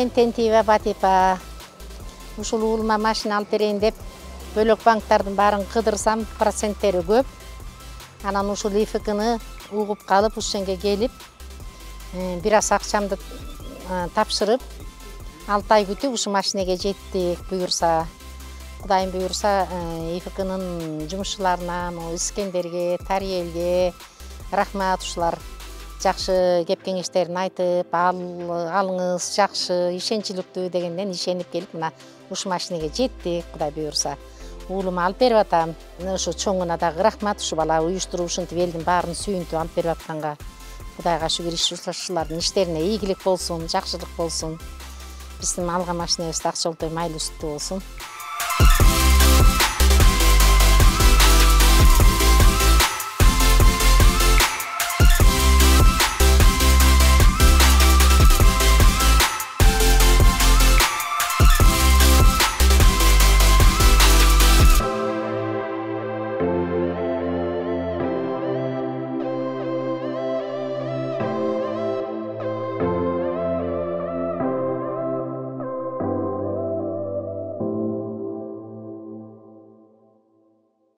Мен Тентиева Батипа. Ушул уулума машина алып берейин деп бөлөк банктардын баарын кыдырсам, проценттери көп. Анан ушул ИФКны угуп калып, ушенге келип, бир аз акчамды тапшырып, 6 ай күтүп ушу машинеге жеттик, буюрса. Кудайым буюрса, ИФКнын жумушчуларына, Искендерге, Тариелге рахмат, ушулар жакшы кеп кеңештерин айтып, алыңыз жакшы, ишенчиликтүү дегенден ишенип келип, мына ушу машинеге жеттик, Кудай буюрса. Уулума алып берип атам. Ушу чоңуна дагы рахмат, ушу бала уюштуруп ушинтип элдин баарын сүйүнтүп алып берип атканга. Кудайга шүгүр, ушулардын иштерине ийгилик болсун, жакшылык болсун. Биздин алган машинебиз дагы ошолтой майлуу сүттүү болсун.